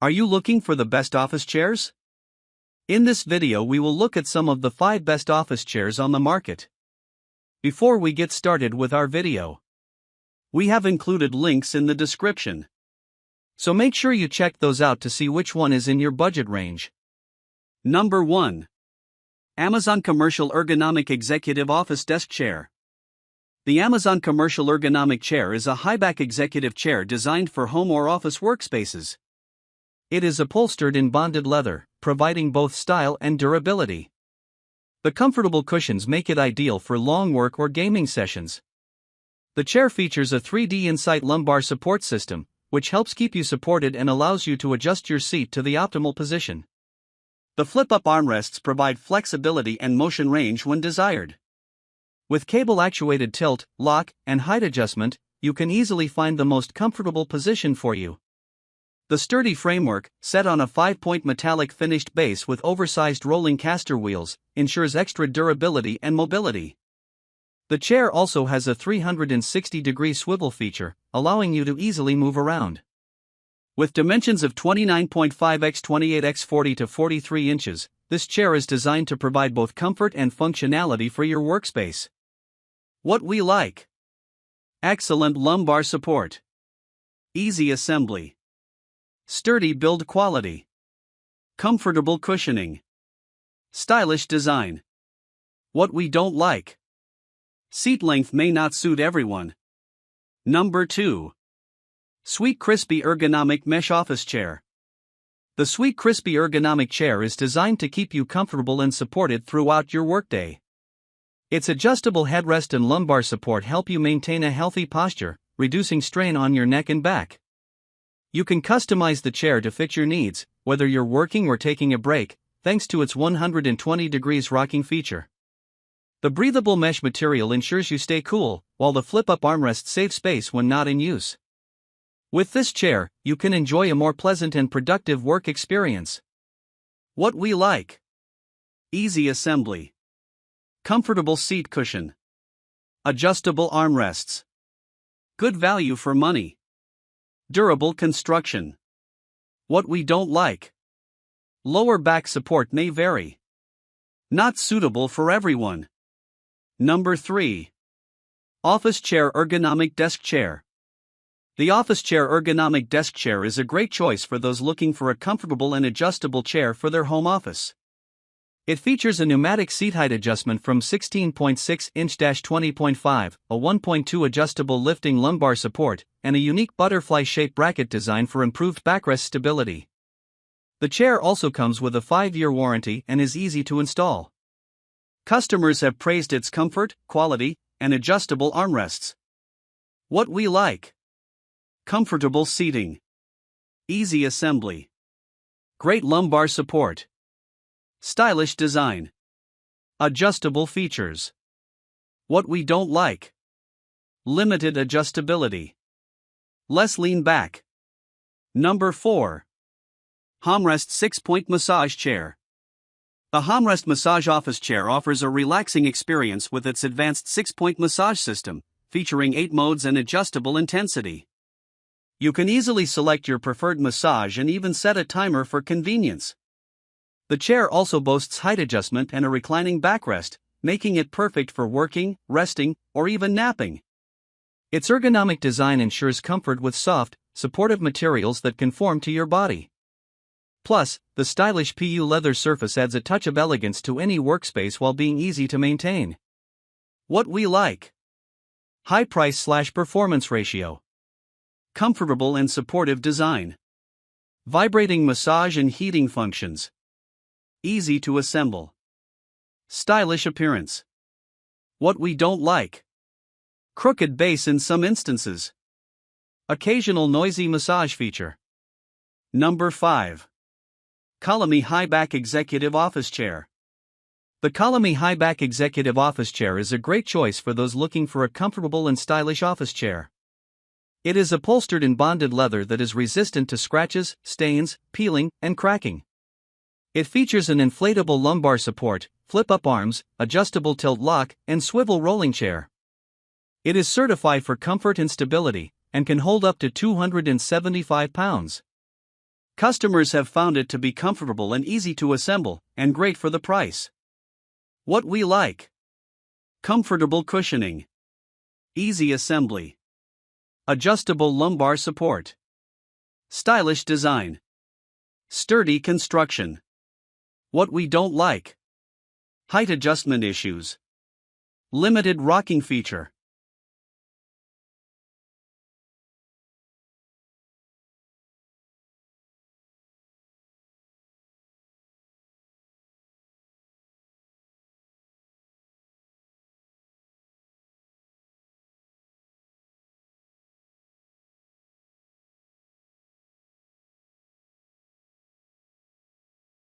Are you looking for the best office chairs? In this video we will look at some of the 5 best office chairs on the market. Before we get started with our video, we have included links in the description. So make sure you check those out to see which one is in your budget range. Number 1. Amazon Commercial Ergonomic Executive Office Desk Chair. The Amazon Commercial Ergonomic Chair is a high-back executive chair designed for home or office workspaces. It is upholstered in bonded leather, providing both style and durability. The comfortable cushions make it ideal for long work or gaming sessions. The chair features a 3D Insight lumbar support system, which helps keep you supported and allows you to adjust your seat to the optimal position. The flip-up armrests provide flexibility and motion range when desired. With cable-actuated tilt, lock, and height adjustment, you can easily find the most comfortable position for you. The sturdy framework, set on a 5-point metallic finished base with oversized rolling caster wheels, ensures extra durability and mobility. The chair also has a 360-degree swivel feature, allowing you to easily move around. With dimensions of 29.5 x 28 x 40 to 43 inches, this chair is designed to provide both comfort and functionality for your workspace. What we like: excellent lumbar support, easy assembly, sturdy build quality, comfortable cushioning, stylish design. What we don't like: seat length may not suit everyone. Number 2. Sweetcrispy Ergonomic Mesh Office Chair. The Sweetcrispy Ergonomic Chair is designed to keep you comfortable and supported throughout your workday. Its adjustable headrest and lumbar support help you maintain a healthy posture, reducing strain on your neck and back. You can customize the chair to fit your needs, whether you're working or taking a break, thanks to its 120 degrees rocking feature. The breathable mesh material ensures you stay cool, while the flip-up armrests save space when not in use. With this chair, you can enjoy a more pleasant and productive work experience. What we like: easy assembly, comfortable seat cushion, adjustable armrests, good value for money, durable construction. What we don't like: lower back support may vary, not suitable for everyone. Number 3. Office Chair Ergonomic Desk Chair. The Office Chair Ergonomic Desk Chair is a great choice for those looking for a comfortable and adjustable chair for their home office. It features a pneumatic seat height adjustment from 16.6 inch-20.5, a 1.2 adjustable lifting lumbar support, and a unique butterfly-shaped bracket design for improved backrest stability. The chair also comes with a 5-year warranty and is easy to install. Customers have praised its comfort, quality, and adjustable armrests. What we like: comfortable seating, easy assembly, great lumbar support, stylish design, adjustable features. What we don't like: limited adjustability, less lean back. Number 4. HOMREST 6-Point Massage Chair. The HOMREST Massage Office Chair offers a relaxing experience with its advanced 6-point massage system, featuring 8 modes and adjustable intensity. You can easily select your preferred massage and even set a timer for convenience. The chair also boasts height adjustment and a reclining backrest, making it perfect for working, resting, or even napping. Its ergonomic design ensures comfort with soft, supportive materials that conform to your body. Plus, the stylish PU leather surface adds a touch of elegance to any workspace while being easy to maintain. What we like: high price/performance ratio, comfortable and supportive design, vibrating massage and heating functions, easy to assemble, stylish appearance. What we don't like: crooked base in some instances, occasional noisy massage feature. Number 5. COLAMY High-Back Executive Office Chair. The COLAMY High-Back Executive Office Chair is a great choice for those looking for a comfortable and stylish office chair. It is upholstered in bonded leather that is resistant to scratches, stains, peeling, and cracking. It features an inflatable lumbar support, flip-up arms, adjustable tilt lock, and swivel rolling chair. It is certified for comfort and stability, and can hold up to 275 pounds. Customers have found it to be comfortable and easy to assemble, and great for the price. What we like: comfortable cushioning, easy assembly, adjustable lumbar support, stylish design, sturdy construction. What we don't like: height adjustment issues, limited rocking feature.